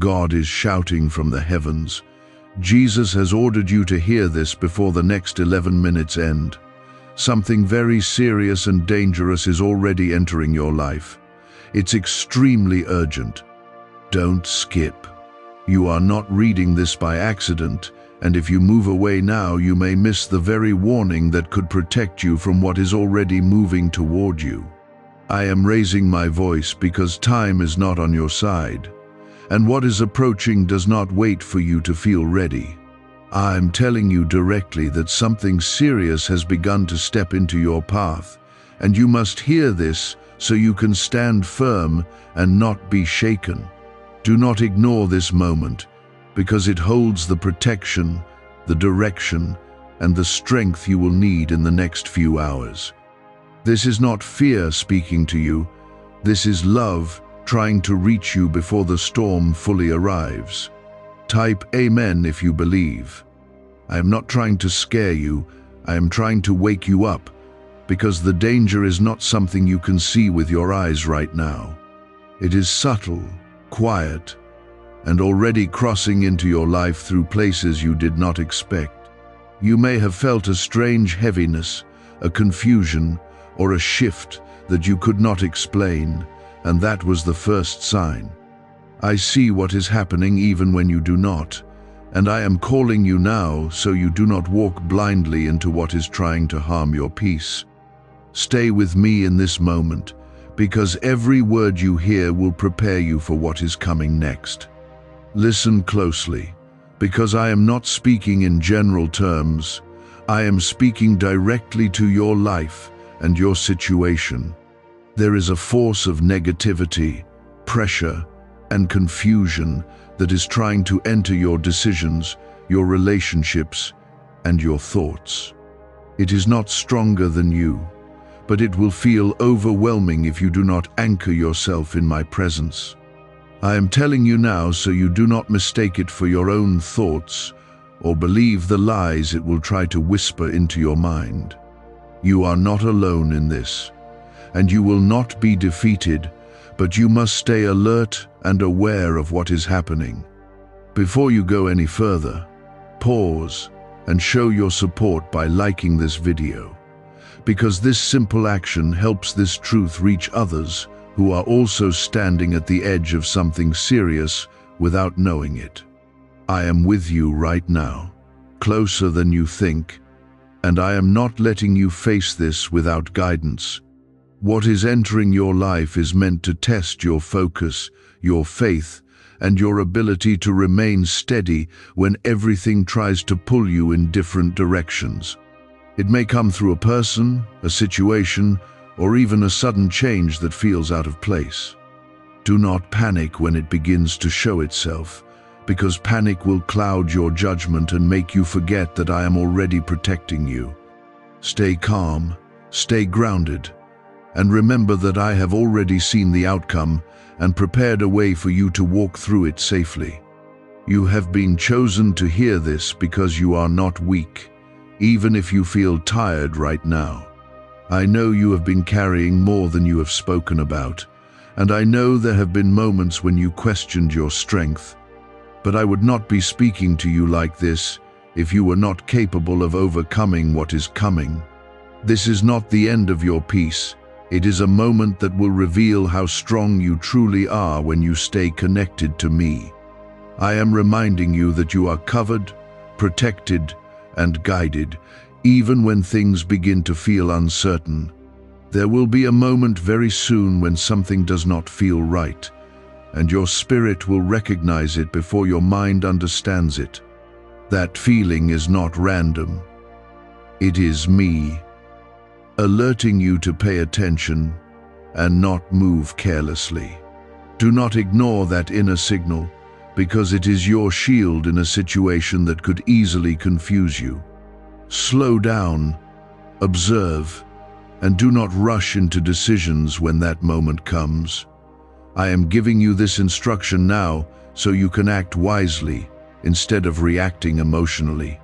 God is shouting from the heavens. Jesus has ordered you to hear this before the next 11 minutes end. Something very serious and dangerous is already entering your life. It's extremely urgent. Don't skip. You are not reading this by accident, and if you move away now, you may miss the very warning that could protect you from what is already moving toward you. I am raising my voice because time is not on your side, and what is approaching does not wait for you to feel ready. I'm telling you directly that something serious has begun to step into your path, and you must hear this so you can stand firm and not be shaken. Do not ignore this moment, because it holds the protection, the direction, and the strength you will need in the next few hours. This is not fear speaking to you. This is love trying to reach you before the storm fully arrives. Type Amen if you believe. I am not trying to scare you. I am trying to wake you up, because the danger is not something you can see with your eyes right now. It is subtle, quiet, and already crossing into your life through places you did not expect. You may have felt a strange heaviness, a confusion, or a shift that you could not explain, and that was the first sign. I see what is happening even when you do not, and I am calling you now so you do not walk blindly into what is trying to harm your peace. Stay with me in this moment, because every word you hear will prepare you for what is coming next. Listen closely, because I am not speaking in general terms. I am speaking directly to your life and your situation. There is a force of negativity, pressure, and confusion that is trying to enter your decisions, your relationships, and your thoughts. It is not stronger than you, but it will feel overwhelming if you do not anchor yourself in my presence. I am telling you now so you do not mistake it for your own thoughts or believe the lies it will try to whisper into your mind. You are not alone in this, and you will not be defeated, but you must stay alert and aware of what is happening. Before you go any further, pause and show your support by liking this video, because this simple action helps this truth reach others who are also standing at the edge of something serious without knowing it. I am with you right now, closer than you think, and I am not letting you face this without guidance. What is entering your life is meant to test your focus, your faith, and your ability to remain steady when everything tries to pull you in different directions. It may come through a person, a situation, or even a sudden change that feels out of place. Do not panic when it begins to show itself, because panic will cloud your judgment and make you forget that I am already protecting you. Stay calm, stay grounded, and remember that I have already seen the outcome and prepared a way for you to walk through it safely. You have been chosen to hear this because you are not weak, even if you feel tired right now. I know you have been carrying more than you have spoken about, and I know there have been moments when you questioned your strength. But I would not be speaking to you like this if you were not capable of overcoming what is coming. This is not the end of your peace. It is a moment that will reveal how strong you truly are when you stay connected to me. I am reminding you that you are covered, protected, and guided, even when things begin to feel uncertain. There will be a moment very soon when something does not feel right, and your spirit will recognize it before your mind understands it. That feeling is not random. It is me, alerting you to pay attention and not move carelessly. Do not ignore that inner signal, because it is your shield in a situation that could easily confuse you. Slow down, observe, and do not rush into decisions when that moment comes. I am giving you this instruction now so you can act wisely instead of reacting emotionally.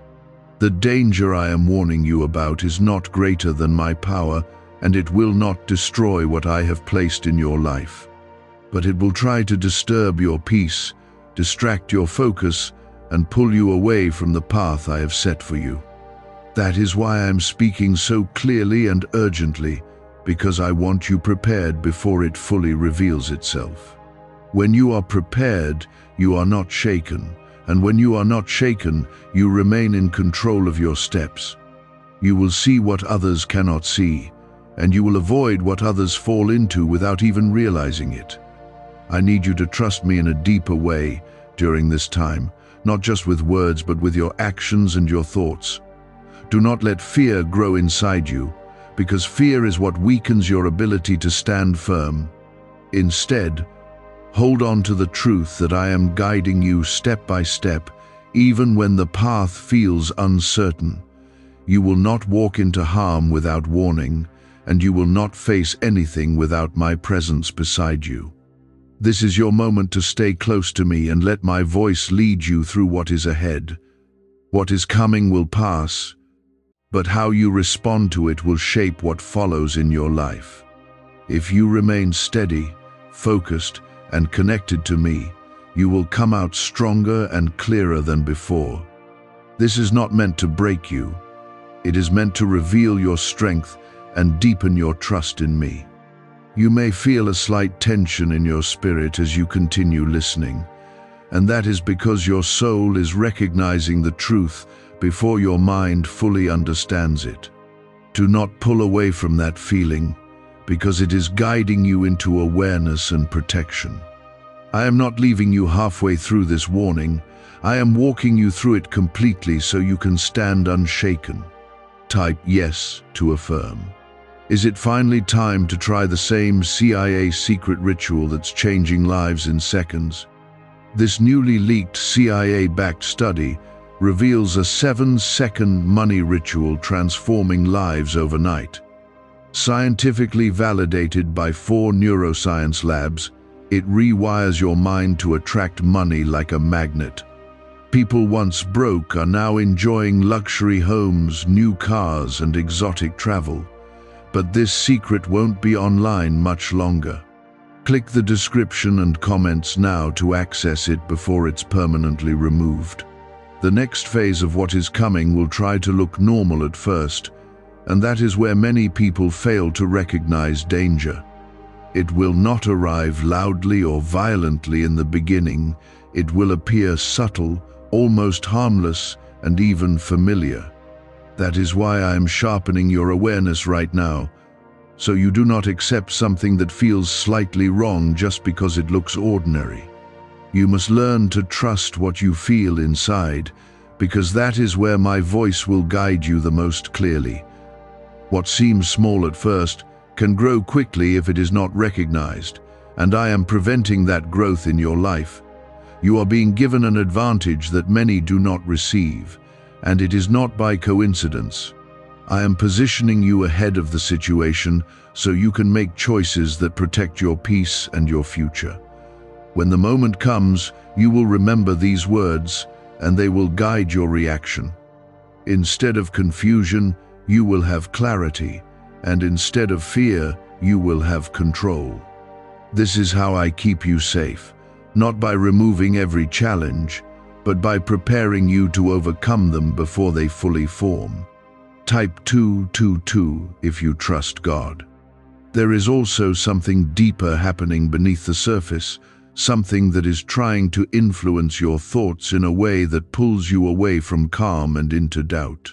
The danger I am warning you about is not greater than my power, and it will not destroy what I have placed in your life. But it will try to disturb your peace, distract your focus, and pull you away from the path I have set for you. That is why I am speaking so clearly and urgently, because I want you prepared before it fully reveals itself. When you are prepared, you are not shaken, and when you are not shaken, you remain in control of your steps. You will see what others cannot see, and you will avoid what others fall into without even realizing it. I need you to trust me in a deeper way during this time, not just with words but with your actions and your thoughts. Do not let fear grow inside you, because fear is what weakens your ability to stand firm. Instead, hold on to the truth that I am guiding you step by step, even when the path feels uncertain. You will not walk into harm without warning, and you will not face anything without my presence beside you. This is your moment to stay close to me and let my voice lead you through what is ahead. What is coming will pass, but how you respond to it will shape what follows in your life. If you remain steady, focused, and connected to me, you will come out stronger and clearer than before. This is not meant to break you. It is meant to reveal your strength and deepen your trust in me. You may feel a slight tension in your spirit as you continue listening, and that is because your soul is recognizing the truth before your mind fully understands it. Do not pull away from that feeling, because it is guiding you into awareness and protection. I am not leaving you halfway through this warning. I am walking you through it completely so you can stand unshaken. Type yes to affirm. Is it finally time to try the same CIA secret ritual that's changing lives in seconds? This newly leaked CIA-backed study reveals a 7-second money ritual transforming lives overnight. Scientifically validated by 4 neuroscience labs, it rewires your mind to attract money like a magnet. People once broke are now enjoying luxury homes, new cars, and exotic travel. But this secret won't be online much longer. Click the description and comments now to access it before it's permanently removed. The next phase of what is coming will try to look normal at first, and that is where many people fail to recognize danger. It will not arrive loudly or violently in the beginning. It will appear subtle, almost harmless, and even familiar. That is why I am sharpening your awareness right now, so you do not accept something that feels slightly wrong just because it looks ordinary. You must learn to trust what you feel inside, because that is where my voice will guide you the most clearly. What seems small at first can grow quickly if it is not recognized, and I am preventing that growth in your life. You are being given an advantage that many do not receive, and it is not by coincidence. I am positioning you ahead of the situation so you can make choices that protect your peace and your future. When the moment comes, you will remember these words, and they will guide your reaction. Instead of confusion, you will have clarity, and instead of fear, you will have control. This is how I keep you safe, not by removing every challenge, but by preparing you to overcome them before they fully form. Type 222 if you trust God. There is also something deeper happening beneath the surface, something that is trying to influence your thoughts in a way that pulls you away from calm and into doubt.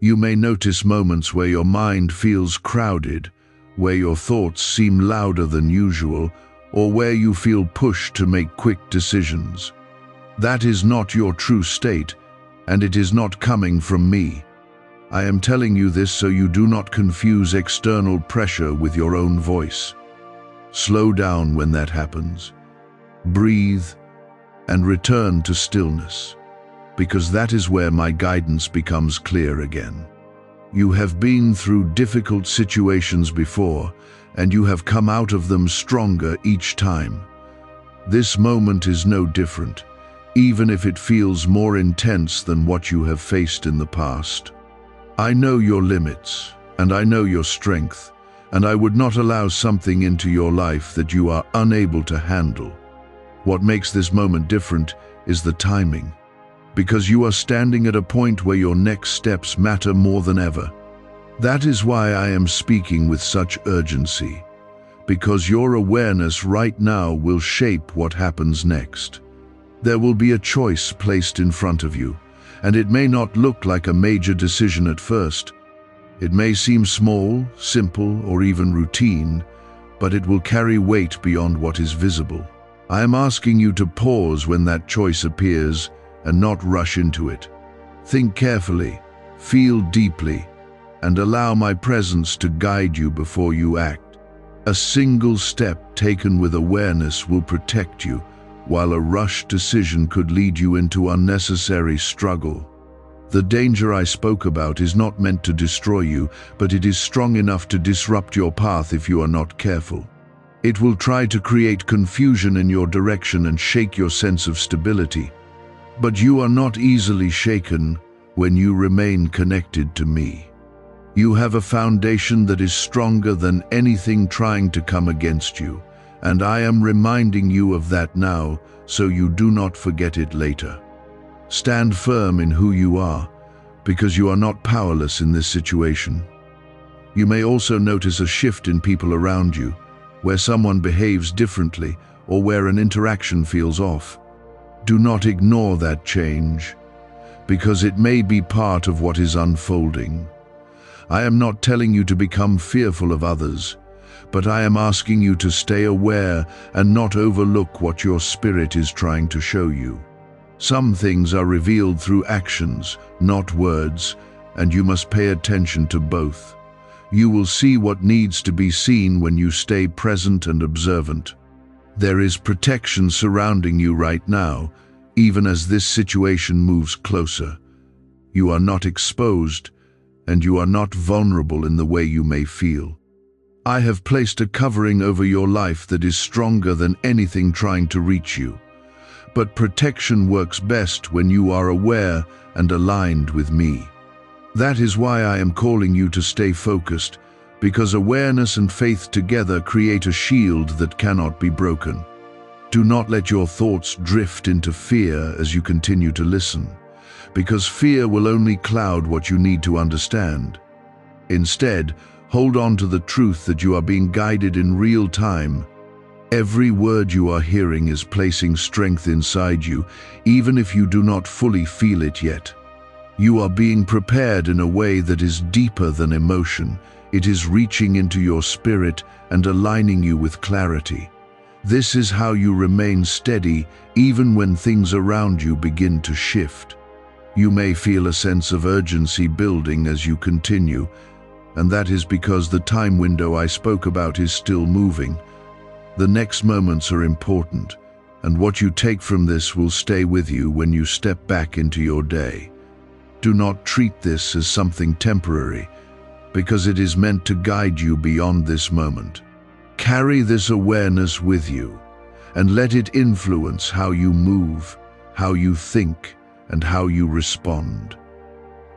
You may notice moments where your mind feels crowded, where your thoughts seem louder than usual, or where you feel pushed to make quick decisions. That is not your true state, and it is not coming from me. I am telling you this so you do not confuse external pressure with your own voice. Slow down when that happens. Breathe and return to stillness, because that is where my guidance becomes clear again. You have been through difficult situations before, and you have come out of them stronger each time. This moment is no different, even if it feels more intense than what you have faced in the past. I know your limits, and I know your strength, and I would not allow something into your life that you are unable to handle. What makes this moment different is the timing, because you are standing at a point where your next steps matter more than ever. That is why I am speaking with such urgency, because your awareness right now will shape what happens next. There will be a choice placed in front of you, and it may not look like a major decision at first. It may seem small, simple, or even routine, but it will carry weight beyond what is visible. I am asking you to pause when that choice appears and not rush into it. Think carefully, feel deeply, and allow my presence to guide you before you act. A single step taken with awareness will protect you, while a rushed decision could lead you into unnecessary struggle. The danger I spoke about is not meant to destroy you, but it is strong enough to disrupt your path if you are not careful. It will try to create confusion in your direction and shake your sense of stability. But you are not easily shaken when you remain connected to me. You have a foundation that is stronger than anything trying to come against you, and I am reminding you of that now so you do not forget it later. Stand firm in who you are, because you are not powerless in this situation. You may also notice a shift in people around you, where someone behaves differently or where an interaction feels off. Do not ignore that change, because it may be part of what is unfolding. I am not telling you to become fearful of others, but I am asking you to stay aware and not overlook what your spirit is trying to show you. Some things are revealed through actions, not words, and you must pay attention to both. You will see what needs to be seen when you stay present and observant. There is protection surrounding you right now, even as this situation moves closer. You are not exposed, and you are not vulnerable in the way you may feel. I have placed a covering over your life that is stronger than anything trying to reach you. But protection works best when you are aware and aligned with me. That is why I am calling you to stay focused, because awareness and faith together create a shield that cannot be broken. Do not let your thoughts drift into fear as you continue to listen, because fear will only cloud what you need to understand. Instead, hold on to the truth that you are being guided in real time. Every word you are hearing is placing strength inside you, even if you do not fully feel it yet. You are being prepared in a way that is deeper than emotion. It is reaching into your spirit and aligning you with clarity. This is how you remain steady even when things around you begin to shift. You may feel a sense of urgency building as you continue, and that is because the time window I spoke about is still moving. The next moments are important, and what you take from this will stay with you when you step back into your day. Do not treat this as something temporary, because it is meant to guide you beyond this moment. Carry this awareness with you, and let it influence how you move, how you think, and how you respond.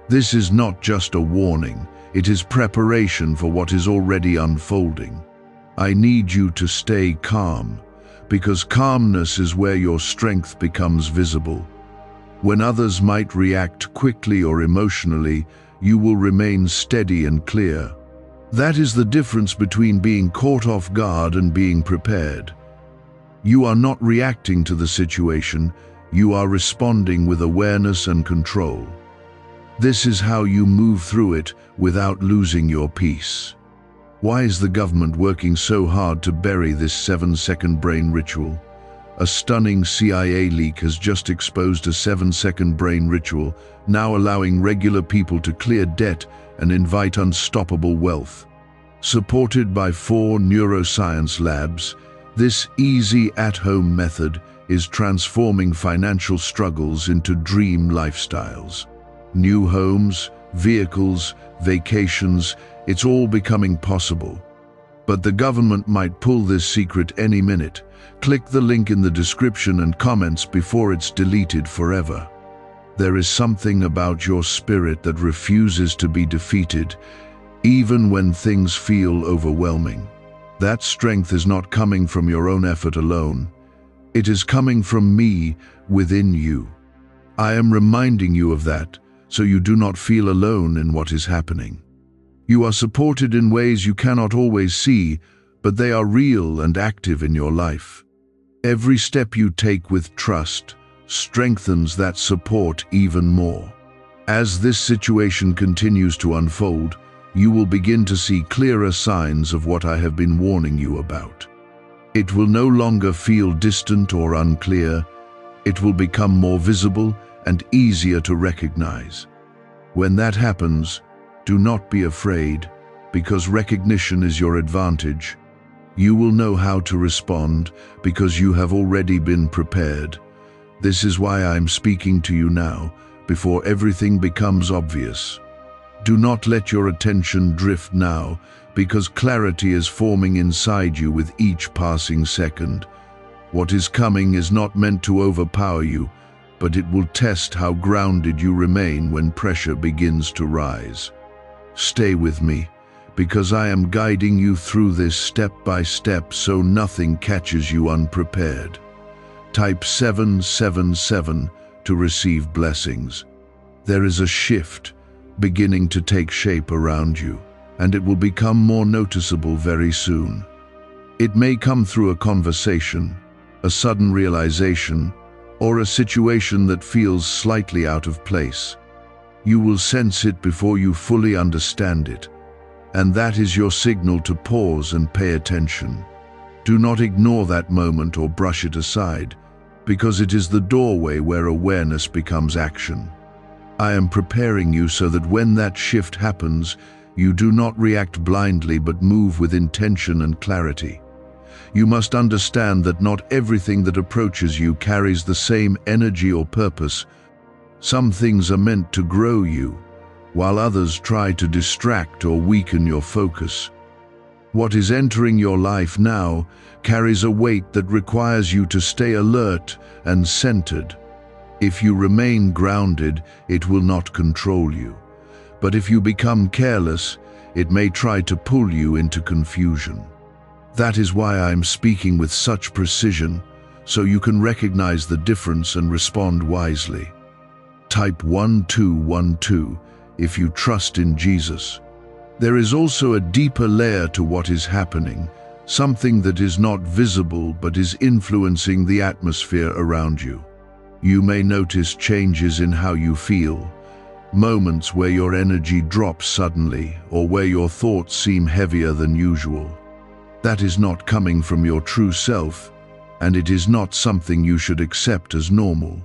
This is not just a warning, it is preparation for what is already unfolding. I need you to stay calm, because calmness is where your strength becomes visible. When others might react quickly or emotionally, you will remain steady and clear. That is the difference between being caught off guard and being prepared. You are not reacting to the situation, you are responding with awareness and control. This is how you move through it without losing your peace. Why is the government working so hard to bury this 7-second brain ritual? A stunning CIA leak has just exposed a 7-second brain ritual, now allowing regular people to clear debt and invite unstoppable wealth. Supported by 4 neuroscience labs, this easy at-home method is transforming financial struggles into dream lifestyles. New homes, vehicles, vacations, it's all becoming possible. But the government might pull this secret any minute. Click the link in the description and comments before it's deleted forever. There is something about your spirit that refuses to be defeated, even when things feel overwhelming. That strength is not coming from your own effort alone. It is coming from me within you. I am reminding you of that so you do not feel alone in what is happening. You are supported in ways you cannot always see, but they are real and active in your life. Every step you take with trust strengthens that support even more. As this situation continues to unfold, you will begin to see clearer signs of what I have been warning you about. It will no longer feel distant or unclear. It will become more visible and easier to recognize. When that happens, do not be afraid, because recognition is your advantage. You will know how to respond because you have already been prepared. This is why I am speaking to you now, before everything becomes obvious. Do not let your attention drift now, because clarity is forming inside you with each passing second. What is coming is not meant to overpower you, but it will test how grounded you remain when pressure begins to rise. Stay with me, because I am guiding you through this step by step so nothing catches you unprepared. Type 777 to receive blessings. There is a shift beginning to take shape around you, and it will become more noticeable very soon. It may come through a conversation, a sudden realization, or a situation that feels slightly out of place. You will sense it before you fully understand it, and that is your signal to pause and pay attention. Do not ignore that moment or brush it aside, because it is the doorway where awareness becomes action. I am preparing you so that when that shift happens, you do not react blindly but move with intention and clarity. You must understand that not everything that approaches you carries the same energy or purpose. Some things are meant to grow you, while others try to distract or weaken your focus. What is entering your life now carries a weight that requires you to stay alert and centered. If you remain grounded, it will not control you. But if you become careless, it may try to pull you into confusion. That is why I am speaking with such precision, so you can recognize the difference and respond wisely. Type 1212 if you trust in Jesus. There is also a deeper layer to what is happening, something that is not visible but is influencing the atmosphere around you. You may notice changes in how you feel, moments where your energy drops suddenly or where your thoughts seem heavier than usual. That is not coming from your true self, and it is not something you should accept as normal.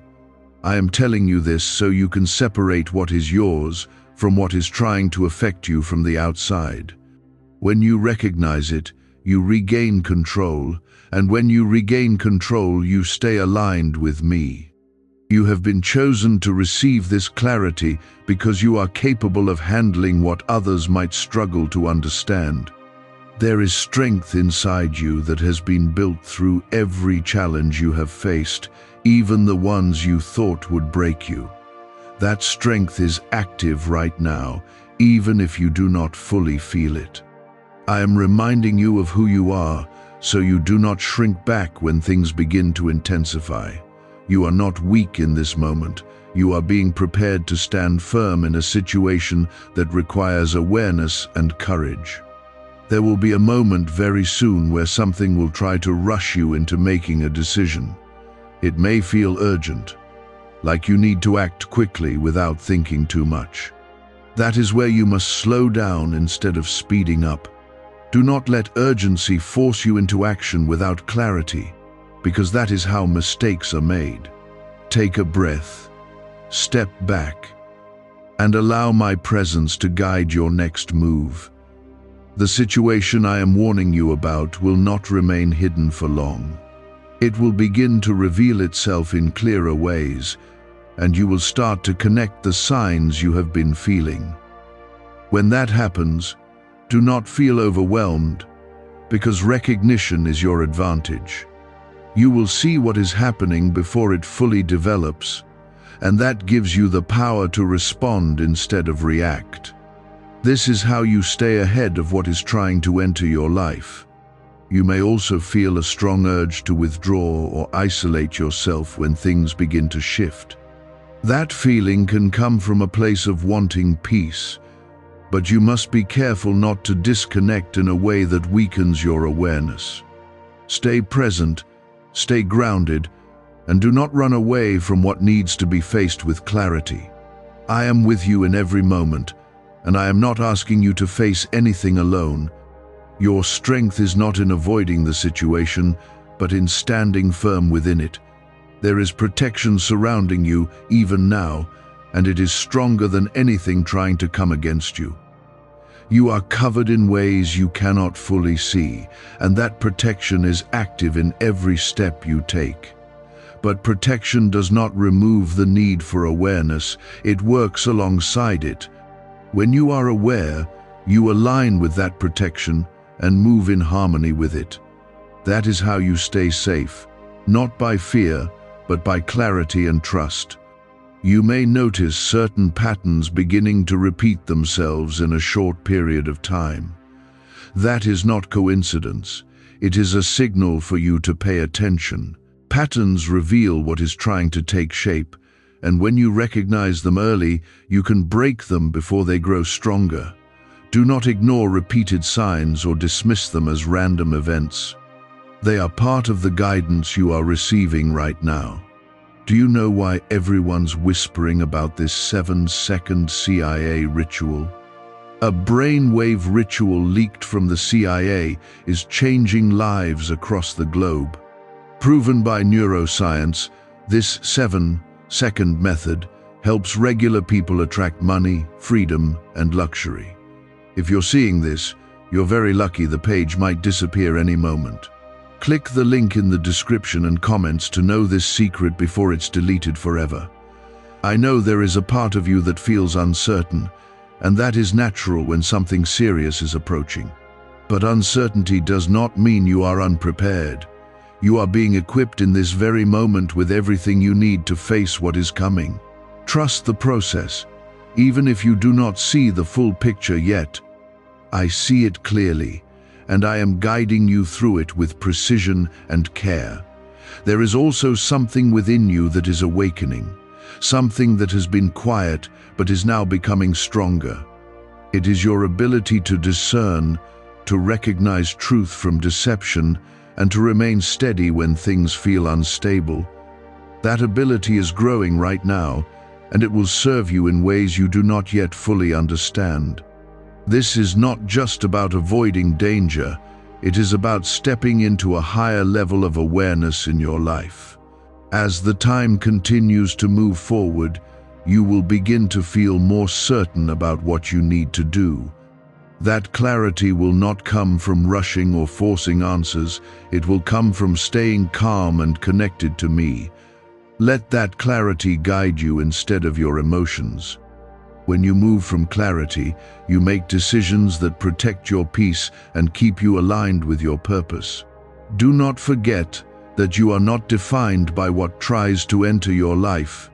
I am telling you this so you can separate what is yours from what is trying to affect you from the outside. When you recognize it, you regain control, and when you regain control, you stay aligned with me. You have been chosen to receive this clarity because you are capable of handling what others might struggle to understand. There is strength inside you that has been built through every challenge you have faced, even the ones you thought would break you. That strength is active right now, even if you do not fully feel it. I am reminding you of who you are, so you do not shrink back when things begin to intensify. You are not weak in this moment. You are being prepared to stand firm in a situation that requires awareness and courage. There will be a moment very soon where something will try to rush you into making a decision. It may feel urgent, like you need to act quickly without thinking too much. That is where you must slow down instead of speeding up. Do not let urgency force you into action without clarity, because that is how mistakes are made. Take a breath, step back, and allow my presence to guide your next move. The situation I am warning you about will not remain hidden for long. It will begin to reveal itself in clearer ways, and you will start to connect the signs you have been feeling. When that happens, do not feel overwhelmed, because recognition is your advantage. You will see what is happening before it fully develops, and that gives you the power to respond instead of react. This is how you stay ahead of what is trying to enter your life. You may also feel a strong urge to withdraw or isolate yourself when things begin to shift. That feeling can come from a place of wanting peace, but you must be careful not to disconnect in a way that weakens your awareness. Stay present, stay grounded, and do not run away from what needs to be faced with clarity. I am with you in every moment, and I am not asking you to face anything alone. Your strength is not in avoiding the situation, but in standing firm within it. There is protection surrounding you even now, and it is stronger than anything trying to come against you. You are covered in ways you cannot fully see, and that protection is active in every step you take. But protection does not remove the need for awareness, it works alongside it. When you are aware, you align with that protection and move in harmony with it. That is how you stay safe, not by fear, but by clarity and trust. You may notice certain patterns beginning to repeat themselves in a short period of time. That is not coincidence. It is a signal for you to pay attention. Patterns reveal what is trying to take shape, and when you recognize them early, you can break them before they grow stronger. Do not ignore repeated signs or dismiss them as random events. They are part of the guidance you are receiving right now. Do you know why everyone's whispering about this 7-second CIA ritual? A brainwave ritual leaked from the CIA is changing lives across the globe. Proven by neuroscience, this 7-second method helps regular people attract money, freedom, and luxury. If you're seeing this, you're very lucky. The page might disappear any moment. Click the link in the description and comments to know this secret before it's deleted forever. I know there is a part of you that feels uncertain, and that is natural when something serious is approaching. But uncertainty does not mean you are unprepared. You are being equipped in this very moment with everything you need to face what is coming. Trust the process, even if you do not see the full picture yet. I see it clearly, and I am guiding you through it with precision and care. There is also something within you that is awakening, something that has been quiet but is now becoming stronger. It is your ability to discern, to recognize truth from deception, and to remain steady when things feel unstable. That ability is growing right now, and it will serve you in ways you do not yet fully understand. This is not just about avoiding danger, it is about stepping into a higher level of awareness in your life. As the time continues to move forward, you will begin to feel more certain about what you need to do. That clarity will not come from rushing or forcing answers, it will come from staying calm and connected to me. Let that clarity guide you instead of your emotions. When you move from clarity, you make decisions that protect your peace and keep you aligned with your purpose. Do not forget that you are not defined by what tries to enter your life.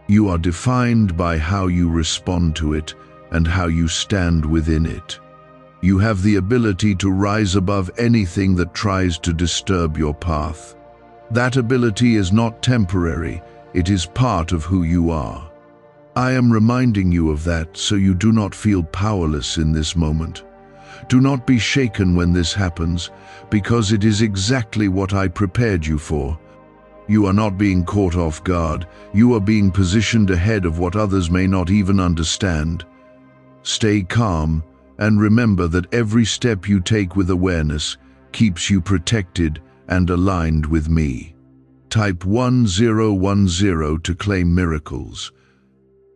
You are defined by how you respond to it and how you stand within it. You have the ability to rise above anything that tries to disturb your path. That ability is not temporary, it is part of who you are. I am reminding you of that so you do not feel powerless in this moment. Do not be shaken when this happens, because it is exactly what I prepared you for. You are not being caught off guard, you are being positioned ahead of what others may not even understand. Stay calm, and remember that every step you take with awareness keeps you protected and aligned with me. Type 1010 to claim miracles.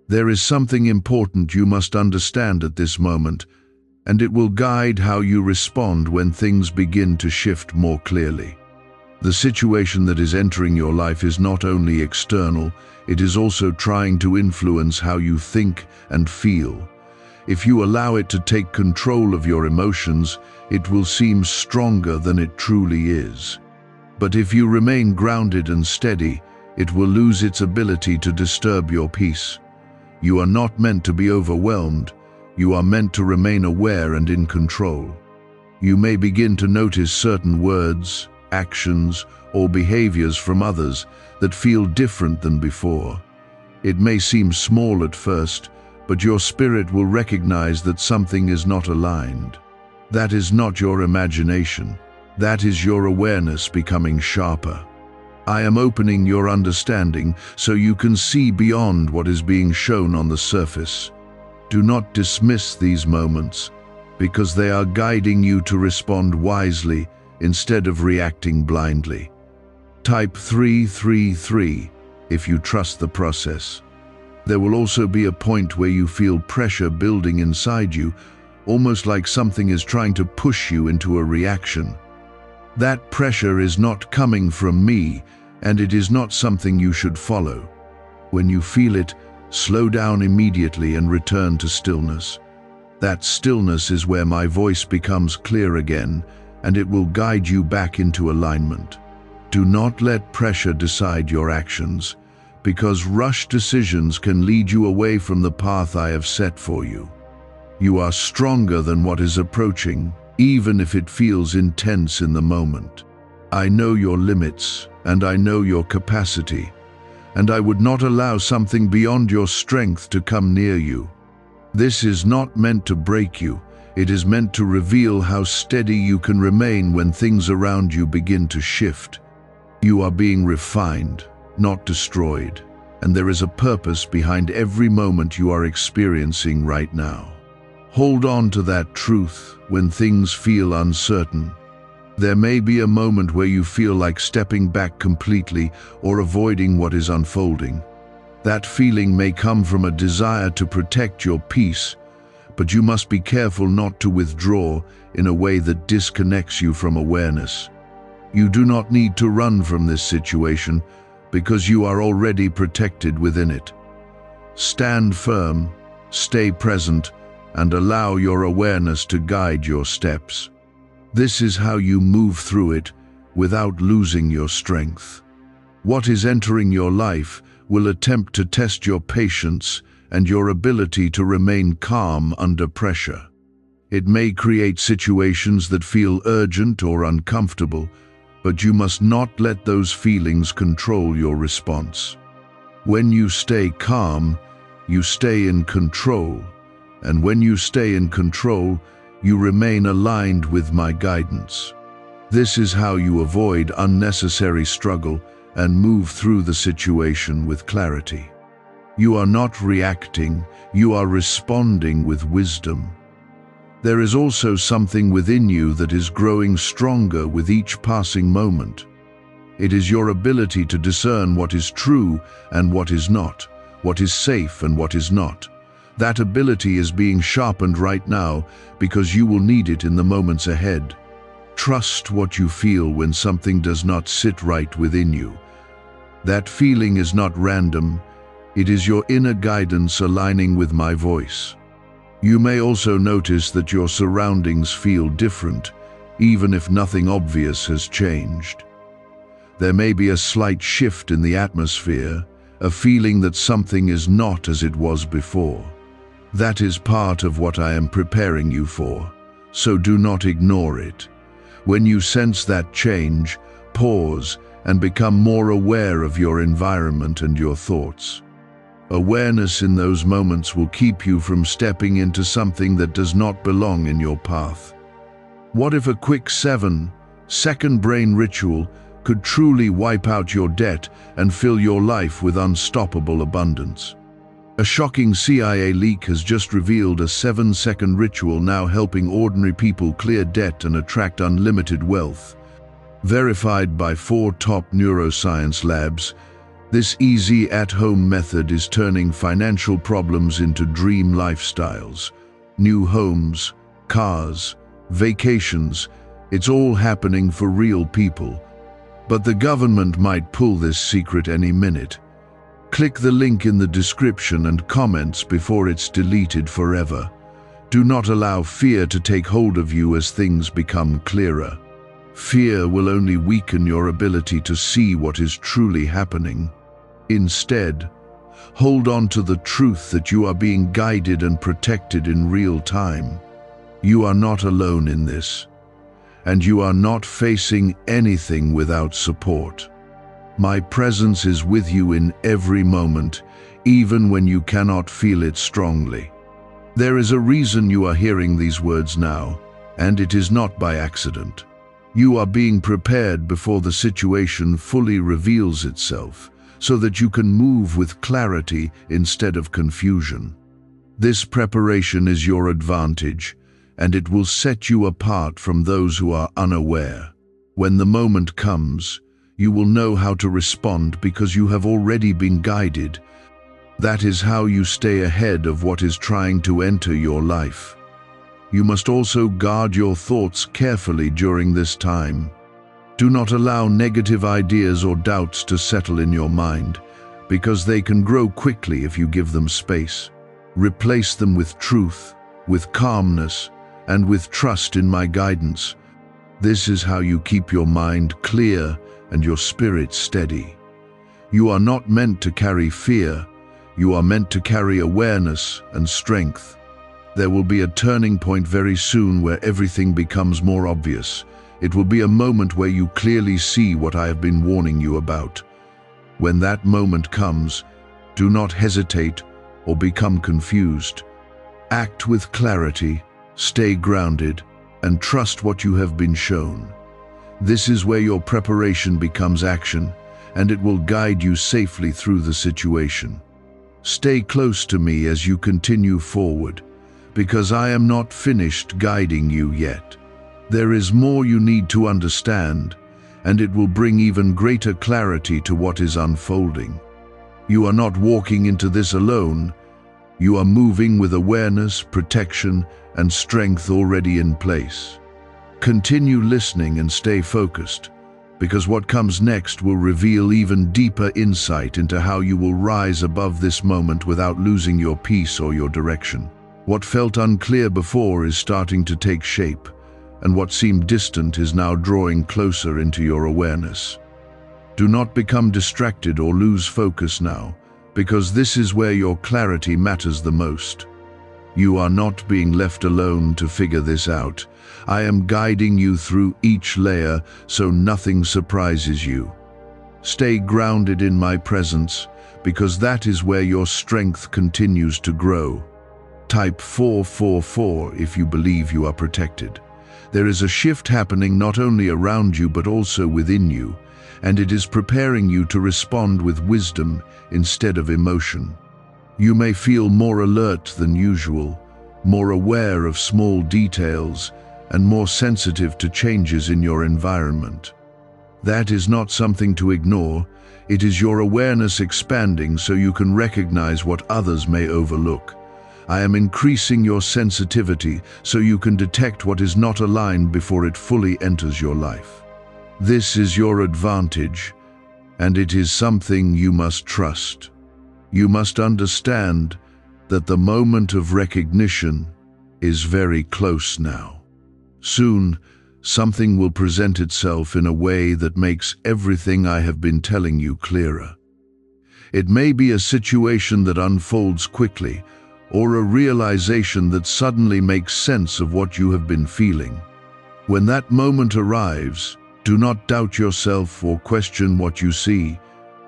There is something important you must understand at this moment, and it will guide how you respond when things begin to shift more clearly. The situation that is entering your life is not only external, it is also trying to influence how you think and feel. If you allow it to take control of your emotions, it will seem stronger than it truly is. But if you remain grounded and steady, it will lose its ability to disturb your peace. You are not meant to be overwhelmed, you are meant to remain aware and in control. You may begin to notice certain words, actions, or behaviors from others that feel different than before. It may seem small at first, but your spirit will recognize that something is not aligned. That is not your imagination. That is your awareness becoming sharper. I am opening your understanding so you can see beyond what is being shown on the surface. Do not dismiss these moments, because they are guiding you to respond wisely instead of reacting blindly. Type 333 if you trust the process. There will also be a point where you feel pressure building inside you, almost like something is trying to push you into a reaction. That pressure is not coming from me, and it is not something you should follow. When you feel it, slow down immediately and return to stillness. That stillness is where my voice becomes clear again, and it will guide you back into alignment. Do not let pressure decide your actions, because rushed decisions can lead you away from the path I have set for you. You are stronger than what is approaching, even if it feels intense in the moment. I know your limits, and I know your capacity, and I would not allow something beyond your strength to come near you. This is not meant to break you. It is meant to reveal how steady you can remain when things around you begin to shift. You are being refined, not destroyed, and there is a purpose behind every moment you are experiencing right now. Hold on to that truth when things feel uncertain. There may be a moment where you feel like stepping back completely or avoiding what is unfolding. That feeling may come from a desire to protect your peace, but you must be careful not to withdraw in a way that disconnects you from awareness. You do not need to run from this situation because you are already protected within it. Stand firm, stay present, and allow your awareness to guide your steps. This is how you move through it without losing your strength. What is entering your life will attempt to test your patience and your ability to remain calm under pressure. It may create situations that feel urgent or uncomfortable, but you must not let those feelings control your response. When you stay calm, you stay in control, and when you stay in control, you remain aligned with my guidance. This is how you avoid unnecessary struggle and move through the situation with clarity. You are not reacting, you are responding with wisdom. There is also something within you that is growing stronger with each passing moment. It is your ability to discern what is true and what is not, what is safe and what is not. That ability is being sharpened right now because you will need it in the moments ahead. Trust what you feel when something does not sit right within you. That feeling is not random, it is your inner guidance aligning with my voice. You may also notice that your surroundings feel different, even if nothing obvious has changed. There may be a slight shift in the atmosphere, a feeling that something is not as it was before. That is part of what I am preparing you for, so do not ignore it. When you sense that change, pause and become more aware of your environment and your thoughts. Awareness in those moments will keep you from stepping into something that does not belong in your path. What if a quick 7-second brain ritual could truly wipe out your debt and fill your life with unstoppable abundance? A shocking CIA leak has just revealed a 7-second ritual now helping ordinary people clear debt and attract unlimited wealth. Verified by 4 top neuroscience labs, this easy at-home method is turning financial problems into dream lifestyles. New homes, cars, vacations, it's all happening for real people. But the government might pull this secret any minute. Click the link in the description and comments before it's deleted forever. Do not allow fear to take hold of you as things become clearer. Fear will only weaken your ability to see what is truly happening. Instead, hold on to the truth that you are being guided and protected in real time. You are not alone in this. and you are not facing anything without support. My presence is with you in every moment, even when you cannot feel it strongly. There is a reason you are hearing these words now, and it is not by accident. You are being prepared before the situation fully reveals itself, so that you can move with clarity instead of confusion. This preparation is your advantage, and it will set you apart from those who are unaware. When the moment comes, you will know how to respond because you have already been guided. That is how you stay ahead of what is trying to enter your life. You must also guard your thoughts carefully during this time. Do not allow negative ideas or doubts to settle in your mind, because they can grow quickly if you give them space. Replace them with truth, with calmness, and with trust in my guidance. This is how you keep your mind clear and your spirit steady. You are not meant to carry fear, you are meant to carry awareness and strength. There will be a turning point very soon where everything becomes more obvious. It will be a moment where you clearly see what I have been warning you about. When that moment comes, do not hesitate or become confused. Act with clarity, stay grounded, and trust what you have been shown. This is where your preparation becomes action, and it will guide you safely through the situation. Stay close to me as you continue forward, because I am not finished guiding you yet. There is more you need to understand, and it will bring even greater clarity to what is unfolding. You are not walking into this alone. You are moving with awareness, protection, and strength already in place. Continue listening and stay focused, because what comes next will reveal even deeper insight into how you will rise above this moment without losing your peace or your direction. What felt unclear before is starting to take shape, and what seemed distant is now drawing closer into your awareness. Do not become distracted or lose focus now, because this is where your clarity matters the most. You are not being left alone to figure this out. I am guiding you through each layer so nothing surprises you. Stay grounded in my presence, because that is where your strength continues to grow. Type 444 if you believe you are protected. There is a shift happening not only around you but also within you, and it is preparing you to respond with wisdom instead of emotion. You may feel more alert than usual, more aware of small details, and more sensitive to changes in your environment. That is not something to ignore. It is your awareness expanding so you can recognize what others may overlook. I am increasing your sensitivity so you can detect what is not aligned before it fully enters your life. This is your advantage, and it is something you must trust. You must understand that the moment of recognition is very close now. Soon, something will present itself in a way that makes everything I have been telling you clearer. It may be a situation that unfolds quickly, or a realization that suddenly makes sense of what you have been feeling. When that moment arrives, do not doubt yourself or question what you see.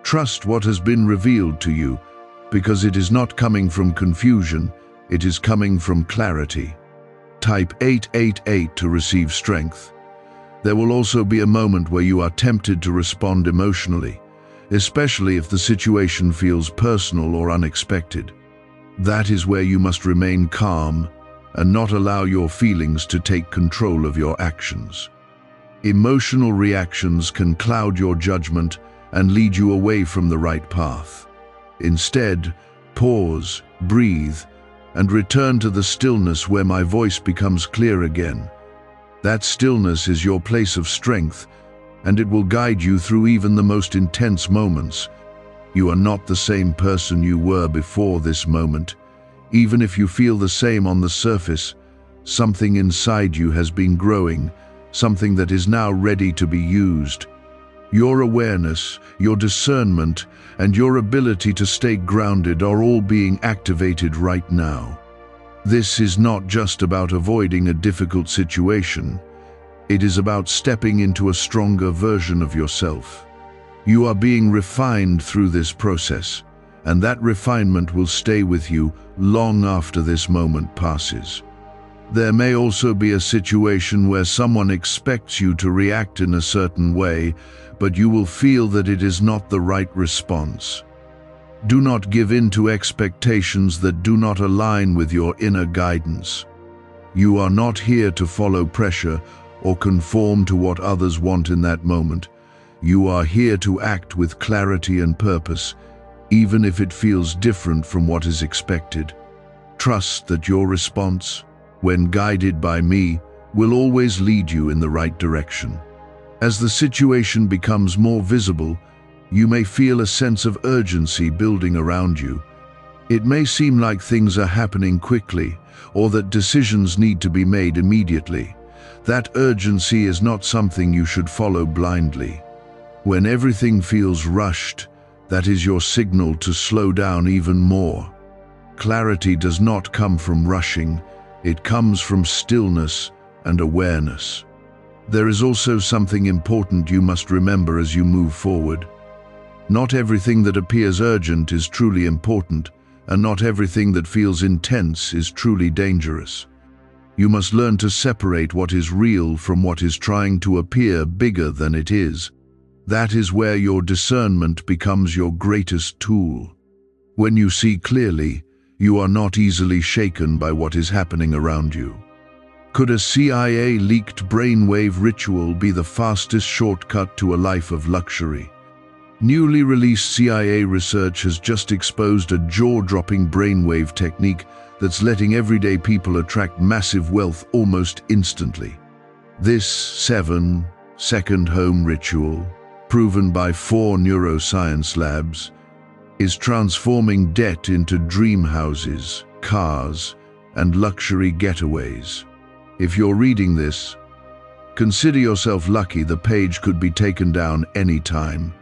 Trust what has been revealed to you, because it is not coming from confusion, it is coming from clarity. Type 888 to receive strength. There will also be a moment where you are tempted to respond emotionally, especially if the situation feels personal or unexpected. That is where you must remain calm and not allow your feelings to take control of your actions. Emotional reactions can cloud your judgment and lead you away from the right path. Instead, pause, breathe, and return to the stillness where my voice becomes clear again. That stillness is your place of strength, and it will guide you through even the most intense moments. You are not the same person you were before this moment. Even if you feel the same on the surface, something inside you has been growing, something that is now ready to be used. Your awareness, your discernment, and your ability to stay grounded are all being activated right now. This is not just about avoiding a difficult situation. It is about stepping into a stronger version of yourself. You are being refined through this process, and that refinement will stay with you long after this moment passes. There may also be a situation where someone expects you to react in a certain way, but you will feel that it is not the right response. Do not give in to expectations that do not align with your inner guidance. You are not here to follow pressure or conform to what others want in that moment. You are here to act with clarity and purpose, even if it feels different from what is expected. Trust that your response, when guided by me, will always lead you in the right direction. As the situation becomes more visible, you may feel a sense of urgency building around you. It may seem like things are happening quickly, or that decisions need to be made immediately. That urgency is not something you should follow blindly. When everything feels rushed, that is your signal to slow down even more. Clarity does not come from rushing, it comes from stillness and awareness. There is also something important you must remember as you move forward. Not everything that appears urgent is truly important, and not everything that feels intense is truly dangerous. You must learn to separate what is real from what is trying to appear bigger than it is. That is where your discernment becomes your greatest tool. When you see clearly, you are not easily shaken by what is happening around you. Could a CIA-leaked brainwave ritual be the fastest shortcut to a life of luxury? Newly released CIA research has just exposed a jaw-dropping brainwave technique that's letting everyday people attract massive wealth almost instantly. This 7-second home ritual, proven by 4 neuroscience labs, is transforming debt into dream houses, cars, and luxury getaways. If you're reading this, consider yourself lucky. The page could be taken down any time.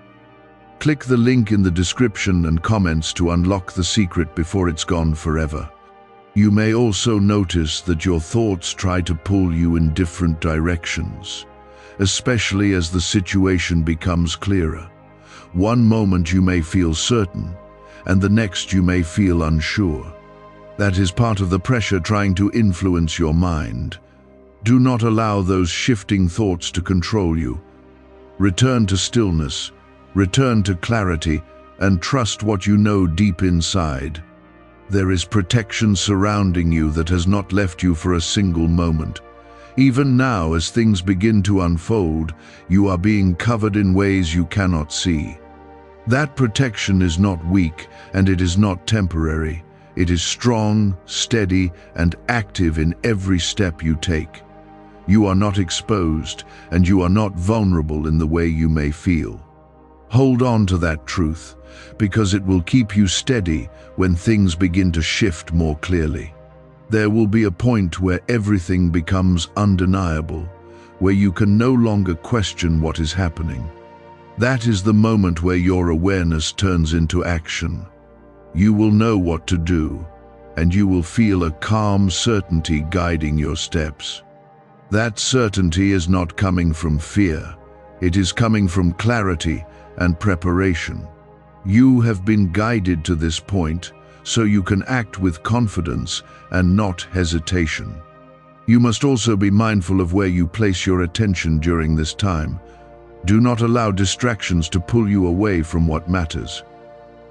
Click the link in the description and comments to unlock the secret before it's gone forever. You may also notice that your thoughts try to pull you in different directions, especially as the situation becomes clearer. One moment you may feel certain, and the next you may feel unsure. That is part of the pressure trying to influence your mind. Do not allow those shifting thoughts to control you. Return to stillness, return to clarity, and trust what you know deep inside. There is protection surrounding you that has not left you for a single moment. Even now, as things begin to unfold, you are being covered in ways you cannot see. That protection is not weak, and it is not temporary. It is strong, steady, and active in every step you take. You are not exposed, and you are not vulnerable in the way you may feel. Hold on to that truth, because it will keep you steady when things begin to shift more clearly. There will be a point where everything becomes undeniable, where you can no longer question what is happening. That is the moment where your awareness turns into action. You will know what to do, and you will feel a calm certainty guiding your steps. That certainty is not coming from fear. It is coming from clarity and preparation. You have been guided to this point, so you can act with confidence and not hesitation. You must also be mindful of where you place your attention during this time. Do not allow distractions to pull you away from what matters.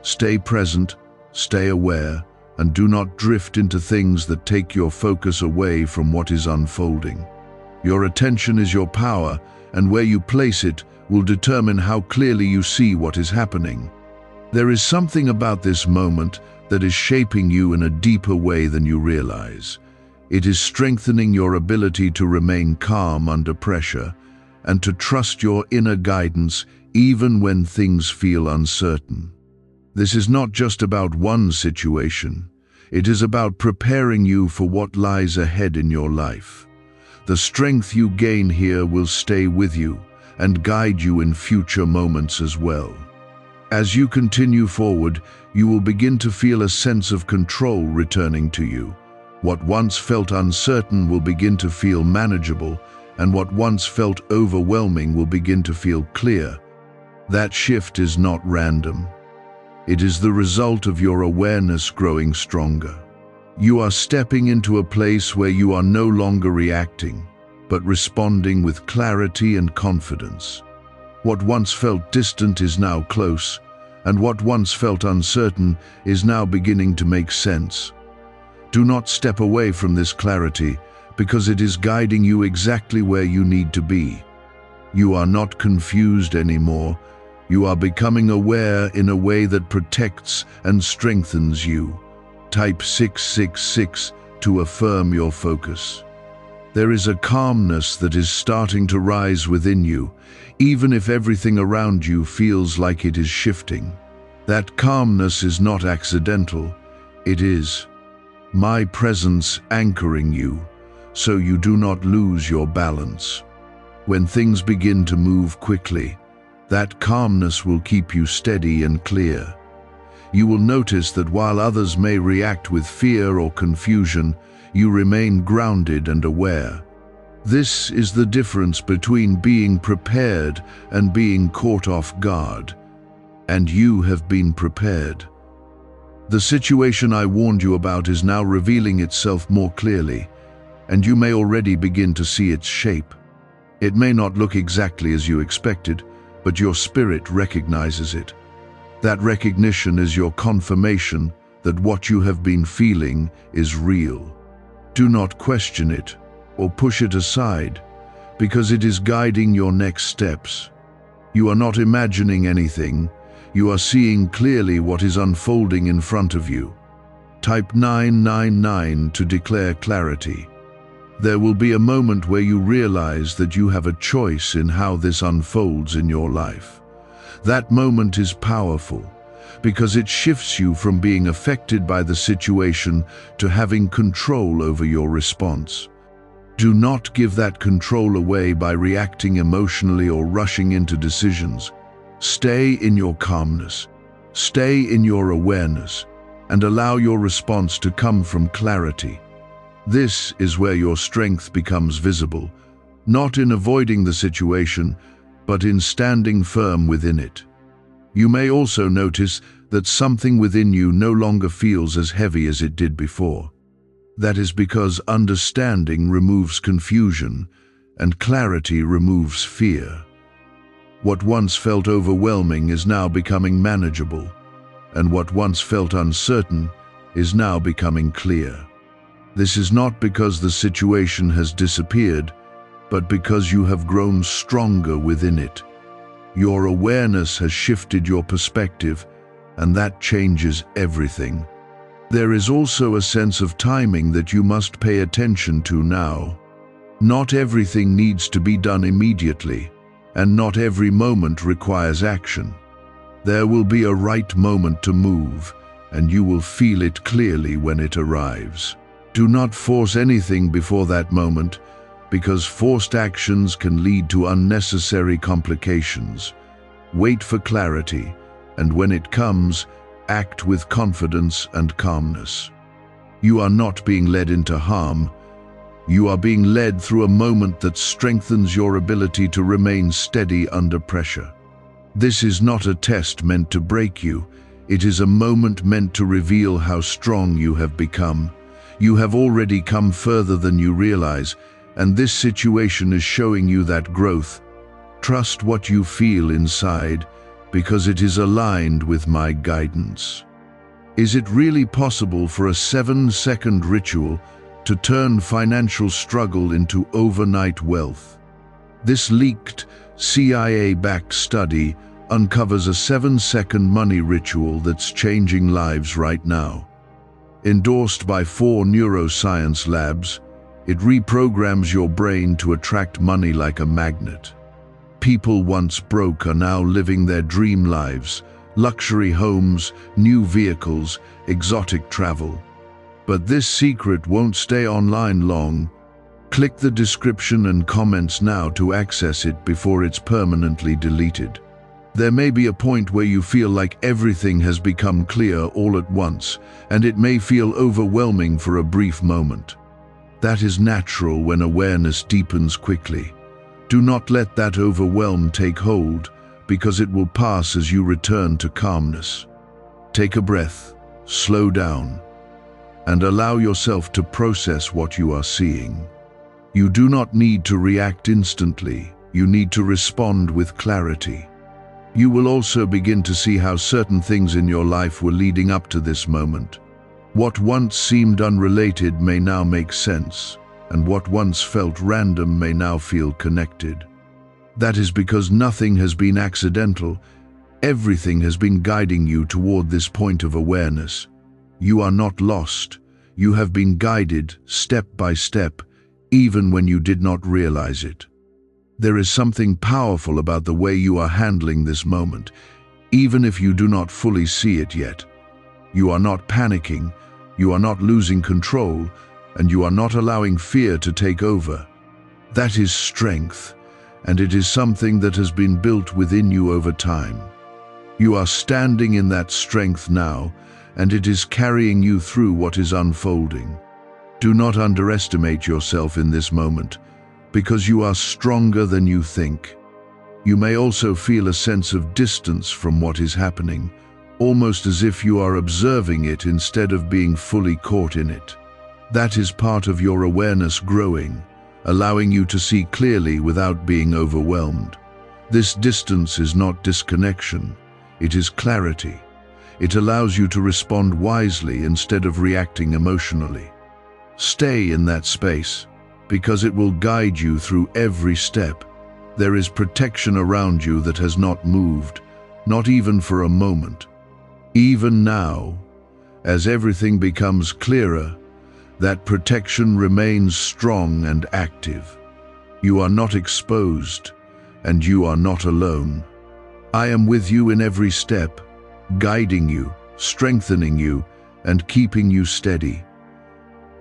Stay present, stay aware, and do not drift into things that take your focus away from what is unfolding. Your attention is your power, and where you place it will determine how clearly you see what is happening. There is something about this moment that is shaping you in a deeper way than you realize. It is strengthening your ability to remain calm under pressure and to trust your inner guidance even when things feel uncertain. This is not just about one situation. It is about preparing you for what lies ahead in your life. The strength you gain here will stay with you and guide you in future moments as well. As you continue forward, you will begin to feel a sense of control returning to you. What once felt uncertain will begin to feel manageable, and what once felt overwhelming will begin to feel clear. That shift is not random. It is the result of your awareness growing stronger. You are stepping into a place where you are no longer reacting, but responding with clarity and confidence. What once felt distant is now close, and what once felt uncertain is now beginning to make sense. Do not step away from this clarity, because it is guiding you exactly where you need to be. You are not confused anymore. You are becoming aware in a way that protects and strengthens you. Type 666 to affirm your focus. There is a calmness that is starting to rise within you, even if everything around you feels like it is shifting. That calmness is not accidental. It is my presence anchoring you, so you do not lose your balance. When things begin to move quickly, that calmness will keep you steady and clear. You will notice that while others may react with fear or confusion, you remain grounded and aware. This is the difference between being prepared and being caught off guard. And you have been prepared. The situation I warned you about is now revealing itself more clearly, and you may already begin to see its shape. It may not look exactly as you expected, but your spirit recognizes it. That recognition is your confirmation that what you have been feeling is real. Do not question it or push it aside, because it is guiding your next steps. You are not imagining anything. You are seeing clearly what is unfolding in front of you. Type 999 to declare clarity. There will be a moment where you realize that you have a choice in how this unfolds in your life. That moment is powerful because it shifts you from being affected by the situation to having control over your response. Do not give that control away by reacting emotionally or rushing into decisions. Stay in your calmness, stay in your awareness, and allow your response to come from clarity. This is where your strength becomes visible, not in avoiding the situation, but in standing firm within it. You may also notice that something within you no longer feels as heavy as it did before. That is because understanding removes confusion and clarity removes fear. What once felt overwhelming is now becoming manageable, and what once felt uncertain is now becoming clear. This is not because the situation has disappeared, but because you have grown stronger within it. Your awareness has shifted your perspective, and that changes everything. There is also a sense of timing that you must pay attention to now. Not everything needs to be done immediately, and not every moment requires action. There will be a right moment to move, and you will feel it clearly when it arrives. Do not force anything before that moment, because forced actions can lead to unnecessary complications. Wait for clarity, and when it comes, act with confidence and calmness. You are not being led into harm. You are being led through a moment that strengthens your ability to remain steady under pressure. This is not a test meant to break you. It is a moment meant to reveal how strong you have become. You have already come further than you realize, and this situation is showing you that growth. Trust what you feel inside, because it is aligned with my guidance. Is it really possible for a 7-second ritual to turn financial struggle into overnight wealth? This leaked, CIA-backed study uncovers a 7-second money ritual that's changing lives right now. Endorsed by 4 neuroscience labs, it reprograms your brain to attract money like a magnet. People once broke are now living their dream lives, luxury homes, new vehicles, exotic travel. But this secret won't stay online long. Click the description and comments now to access it before it's permanently deleted. There may be a point where you feel like everything has become clear all at once, and it may feel overwhelming for a brief moment. That is natural when awareness deepens quickly. Do not let that overwhelm take hold, because it will pass as you return to calmness. Take a breath, slow down, and allow yourself to process what you are seeing. You do not need to react instantly, you need to respond with clarity. You will also begin to see how certain things in your life were leading up to this moment. What once seemed unrelated may now make sense, and what once felt random may now feel connected. That is because nothing has been accidental. Everything has been guiding you toward this point of awareness. You are not lost. You have been guided step by step, even when you did not realize it. There is something powerful about the way you are handling this moment, even if you do not fully see it yet. You are not panicking, you are not losing control, and you are not allowing fear to take over. That is strength, and it is something that has been built within you over time. You are standing in that strength now, and it is carrying you through what is unfolding. Do not underestimate yourself in this moment, because you are stronger than you think. You may also feel a sense of distance from what is happening, almost as if you are observing it instead of being fully caught in it. That is part of your awareness growing, allowing you to see clearly without being overwhelmed. This distance is not disconnection, it is clarity. It allows you to respond wisely instead of reacting emotionally. Stay in that space, because it will guide you through every step. There is protection around you that has not moved, not even for a moment. Even now, as everything becomes clearer, that protection remains strong and active. You are not exposed, and you are not alone. I am with you in every step, guiding you, strengthening you, and keeping you steady.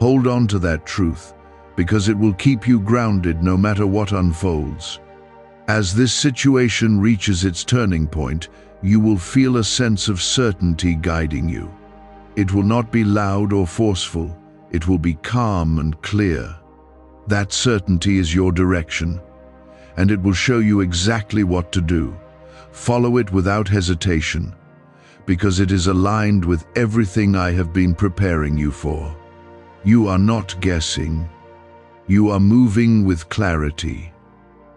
Hold on to that truth, because it will keep you grounded no matter what unfolds. As this situation reaches its turning point, you will feel a sense of certainty guiding you. It will not be loud or forceful, it will be calm and clear. That certainty is your direction, and it will show you exactly what to do. Follow it without hesitation, because it is aligned with everything I have been preparing you for. You are not guessing. You are moving with clarity.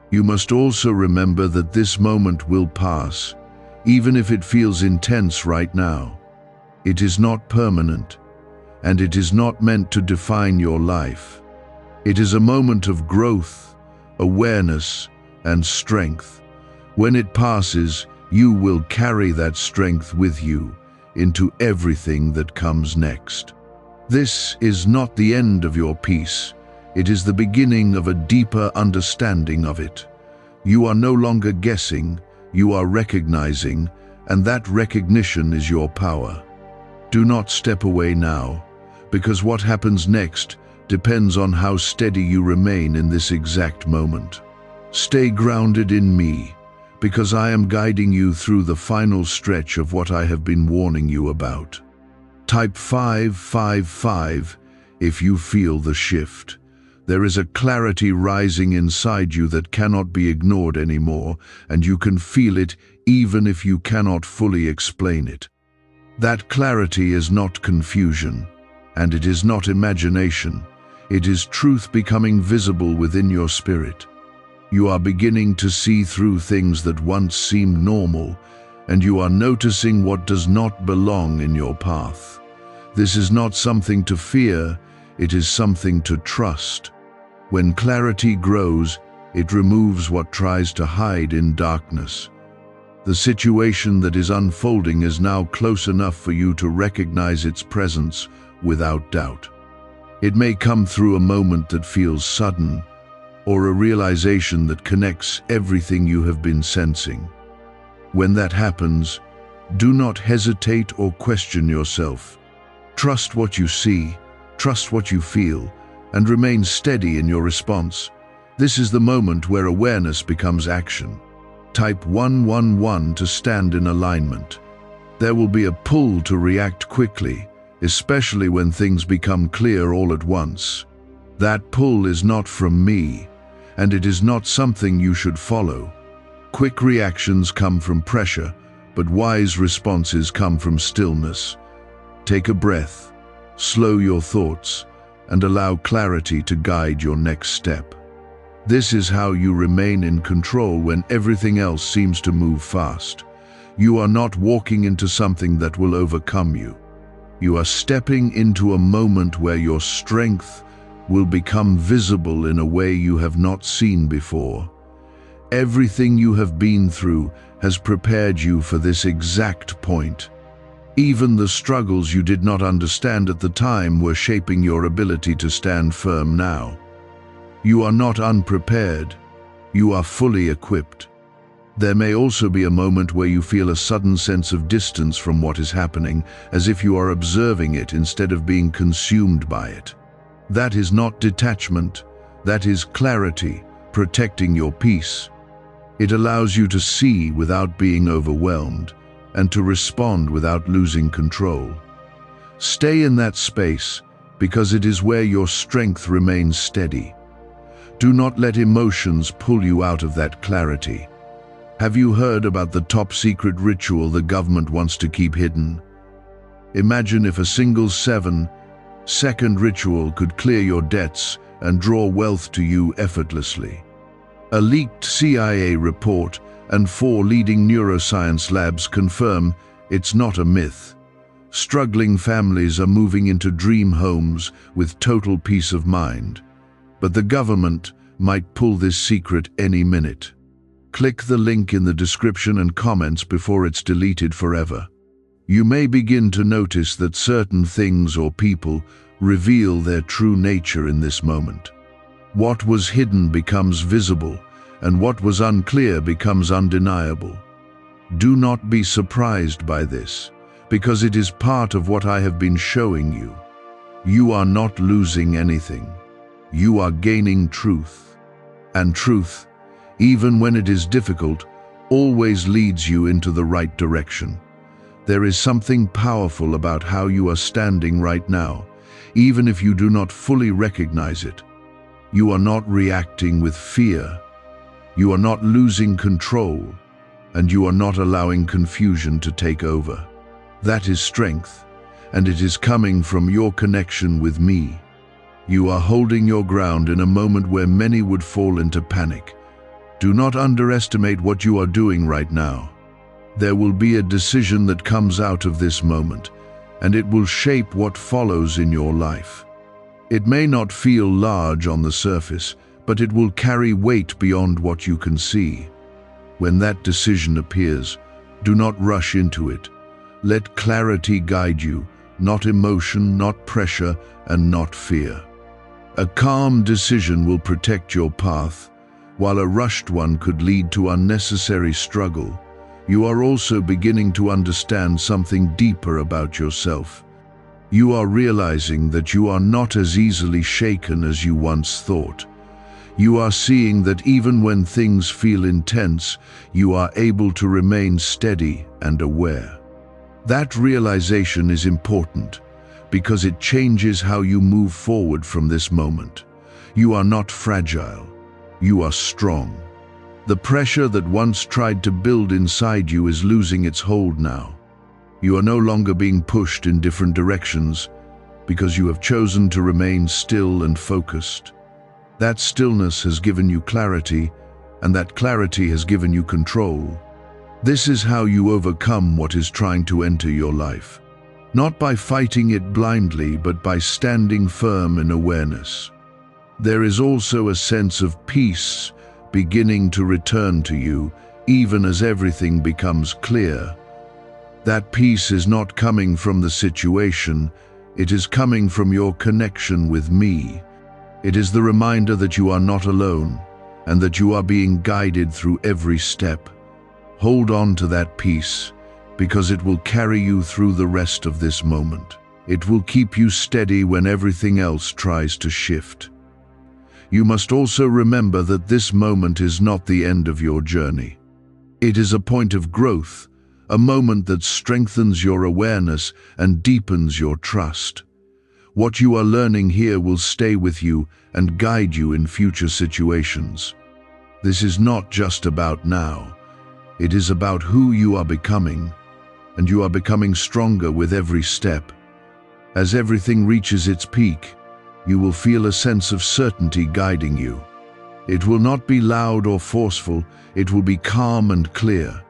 You must also remember that this moment will pass, even if it feels intense right now. It is not permanent, and it is not meant to define your life. It is a moment of growth, awareness, and strength. When it passes, you will carry that strength with you into everything that comes next. This is not the end of your peace. It is the beginning of a deeper understanding of it. You are no longer guessing, you are recognizing, and that recognition is your power. Do not step away now, because what happens next depends on how steady you remain in this exact moment. Stay grounded in me, because I am guiding you through the final stretch of what I have been warning you about. Type 555 if you feel the shift. There is a clarity rising inside you that cannot be ignored anymore, and you can feel it even if you cannot fully explain it. That clarity is not confusion, and it is not imagination. It is truth becoming visible within your spirit. You are beginning to see through things that once seemed normal, and you are noticing what does not belong in your path. This is not something to fear, it is something to trust. When clarity grows, it removes what tries to hide in darkness. The situation that is unfolding is now close enough for you to recognize its presence without doubt. It may come through a moment that feels sudden, or a realization that connects everything you have been sensing. When that happens, do not hesitate or question yourself. Trust what you see, trust what you feel, and remain steady in your response. This is the moment where awareness becomes action. Type 111 to stand in alignment. There will be a pull to react quickly, especially when things become clear all at once. That pull is not from me, and it is not something you should follow. Quick reactions come from pressure, but wise responses come from stillness. Take a breath, slow your thoughts, and allow clarity to guide your next step. This is how you remain in control when everything else seems to move fast. You are not walking into something that will overcome you. You are stepping into a moment where your strength will become visible in a way you have not seen before. Everything you have been through has prepared you for this exact point. Even the struggles you did not understand at the time were shaping your ability to stand firm now. You are not unprepared. You are fully equipped. There may also be a moment where you feel a sudden sense of distance from what is happening, as if you are observing it instead of being consumed by it. That is not detachment, that is clarity, protecting your peace. It allows you to see without being overwhelmed, and to respond without losing control. Stay in that space, because it is where your strength remains steady. Do not let emotions pull you out of that clarity. Have you heard about the top secret ritual the government wants to keep hidden? Imagine if a single 7-second ritual could clear your debts and draw wealth to you effortlessly. A leaked CIA report and 4 leading neuroscience labs confirm it's not a myth. Struggling families are moving into dream homes with total peace of mind. But the government might pull this secret any minute. Click the link in the description and comments before it's deleted forever. You may begin to notice that certain things or people reveal their true nature in this moment. What was hidden becomes visible, and what was unclear becomes undeniable. Do not be surprised by this, because it is part of what I have been showing you. You are not losing anything. You are gaining truth. And truth, even when it is difficult, always leads you into the right direction. There is something powerful about how you are standing right now, even if you do not fully recognize it. You are not reacting with fear. You are not losing control, and you are not allowing confusion to take over. That is strength, and it is coming from your connection with me. You are holding your ground in a moment where many would fall into panic. Do not underestimate what you are doing right now. There will be a decision that comes out of this moment, and it will shape what follows in your life. It may not feel large on the surface, but it will carry weight beyond what you can see. When that decision appears, do not rush into it. Let clarity guide you, not emotion, not pressure, and not fear. A calm decision will protect your path, while a rushed one could lead to unnecessary struggle. You are also beginning to understand something deeper about yourself. You are realizing that you are not as easily shaken as you once thought. You are seeing that even when things feel intense, you are able to remain steady and aware. That realization is important, because it changes how you move forward from this moment. You are not fragile. You are strong. The pressure that once tried to build inside you is losing its hold now. You are no longer being pushed in different directions, because you have chosen to remain still and focused. That stillness has given you clarity, and that clarity has given you control. This is how you overcome what is trying to enter your life. Not by fighting it blindly, but by standing firm in awareness. There is also a sense of peace beginning to return to you, even as everything becomes clear. That peace is not coming from the situation, it is coming from your connection with me. It is the reminder that you are not alone, and that you are being guided through every step. Hold on to that peace, because it will carry you through the rest of this moment. It will keep you steady when everything else tries to shift. You must also remember that this moment is not the end of your journey. It is a point of growth, a moment that strengthens your awareness and deepens your trust. What you are learning here will stay with you and guide you in future situations. This is not just about now. It is about who you are becoming, and you are becoming stronger with every step. As everything reaches its peak, you will feel a sense of certainty guiding you. It will not be loud or forceful, it will be calm and clear.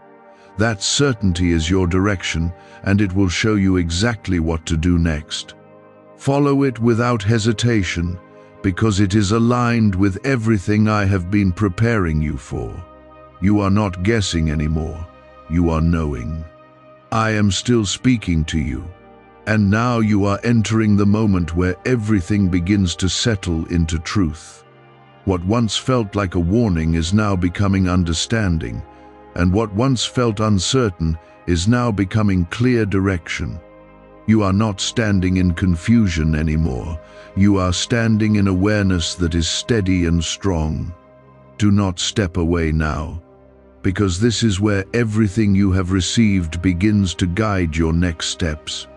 That certainty is your direction, and it will show you exactly what to do next. Follow it without hesitation, because it is aligned with everything I have been preparing you for. You are not guessing anymore, you are knowing. I am still speaking to you, and now you are entering the moment where everything begins to settle into truth. What once felt like a warning is now becoming understanding, and what once felt uncertain is now becoming clear direction. You are not standing in confusion anymore. You are standing in awareness that is steady and strong. Do not step away now, because this is where everything you have received begins to guide your next steps.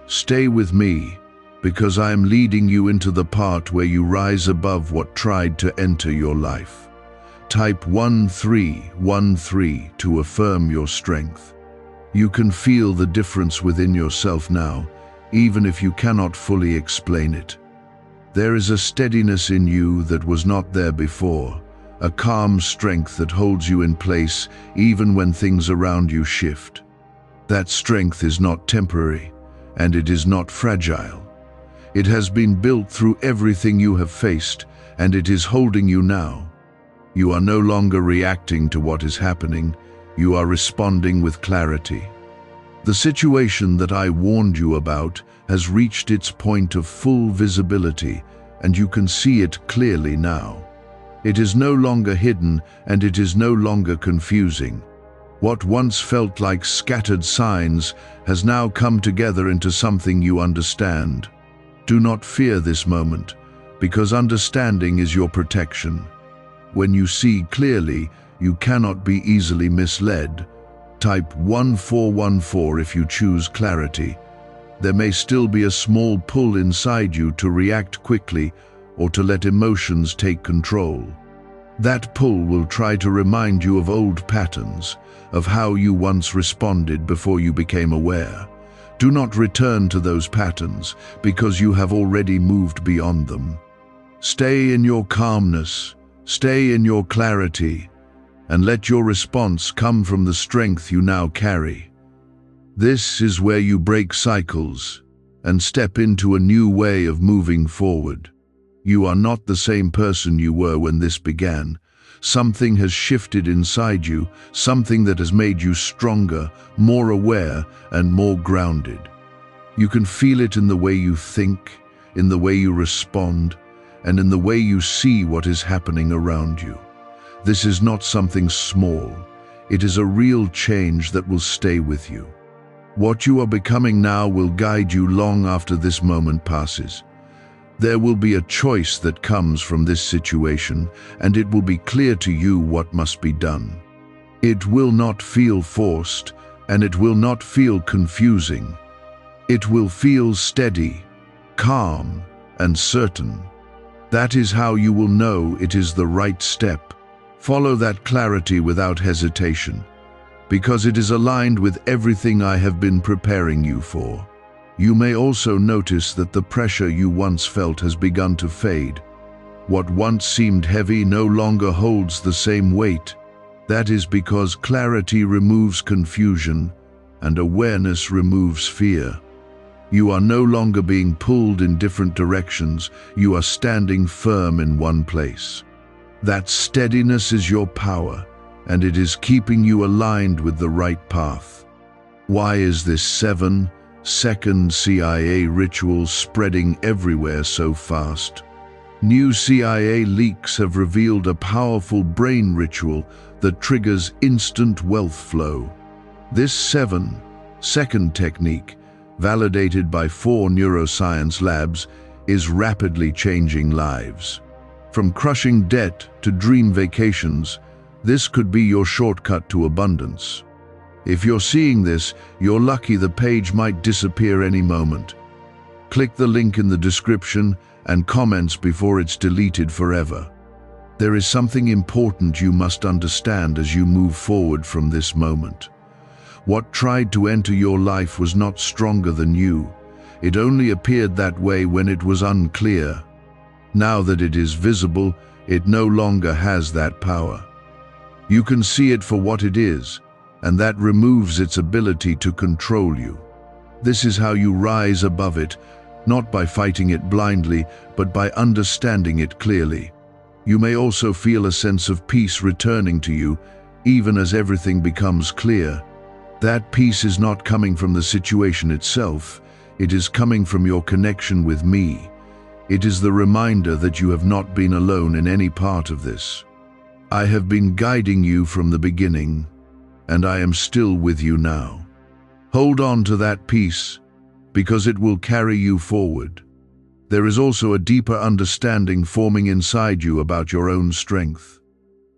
Stay with me, because I am leading you into the part where you rise above what tried to enter your life. Type 1313 to affirm your strength. You can feel the difference within yourself now, even if you cannot fully explain it. There is a steadiness in you that was not there before, a calm strength that holds you in place even when things around you shift. That strength is not temporary, and it is not fragile. It has been built through everything you have faced, and it is holding you now. You are no longer reacting to what is happening, you are responding with clarity. The situation that I warned you about has reached its point of full visibility, and you can see it clearly now. It is no longer hidden, and it is no longer confusing. What once felt like scattered signs has now come together into something you understand. Do not fear this moment, because understanding is your protection. When you see clearly, you cannot be easily misled. Type 1414 if you choose clarity. There may still be a small pull inside you to react quickly or to let emotions take control. That pull will try to remind you of old patterns, of how you once responded before you became aware. Do not return to those patterns, because you have already moved beyond them. Stay in your calmness, stay in your clarity, and let your response come from the strength you now carry. This is where you break cycles and step into a new way of moving forward. You are not the same person you were when this began. Something has shifted inside you, something that has made you stronger, more aware, and more grounded. You can feel it in the way you think, in the way you respond, and in the way you see what is happening around you. This is not something small. It is a real change that will stay with you. What you are becoming now will guide you long after this moment passes. There will be a choice that comes from this situation, and it will be clear to you what must be done. It will not feel forced, and it will not feel confusing. It will feel steady, calm, and certain. That is how you will know it is the right step. Follow that clarity without hesitation, because it is aligned with everything I have been preparing you for. You may also notice that the pressure you once felt has begun to fade. What once seemed heavy no longer holds the same weight. That is because clarity removes confusion and awareness removes fear. You are no longer being pulled in different directions, you are standing firm in one place. That steadiness is your power, and it is keeping you aligned with the right path. Why is this 7-second CIA ritual spreading everywhere so fast? New CIA leaks have revealed a powerful brain ritual that triggers instant wealth flow. This 7-second technique, validated by 4 neuroscience labs, is rapidly changing lives. From crushing debt to dream vacations, this could be your shortcut to abundance. If you're seeing this, you're lucky. The page might disappear any moment. Click the link in the description and comments before it's deleted forever. There is something important you must understand as you move forward from this moment. What tried to enter your life was not stronger than you. It only appeared that way when it was unclear. Now that it is visible, it no longer has that power. You can see it for what it is, and that removes its ability to control you. This is how you rise above it, not by fighting it blindly, but by understanding it clearly. You may also feel a sense of peace returning to you, even as everything becomes clear. That peace is not coming from the situation itself, it is coming from your connection with me. It is the reminder that you have not been alone in any part of this. I have been guiding you from the beginning, and I am still with you now. Hold on to that peace, because it will carry you forward. There is also a deeper understanding forming inside you about your own strength.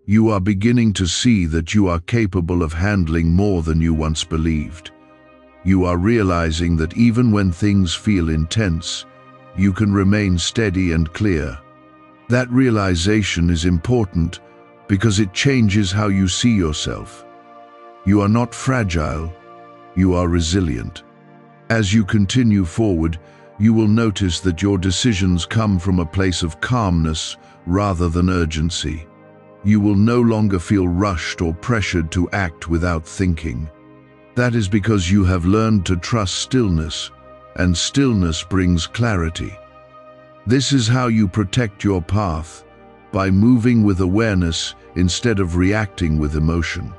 You are beginning to see that you are capable of handling more than you once believed. You are realizing that even when things feel intense, you can remain steady and clear. That realization is important because it changes how you see yourself. You are not fragile, you are resilient. As you continue forward, you will notice that your decisions come from a place of calmness rather than urgency. You will no longer feel rushed or pressured to act without thinking. That is because you have learned to trust stillness, and stillness brings clarity. This is how you protect your path, by moving with awareness instead of reacting with emotion.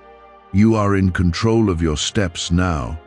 You are in control of your steps now,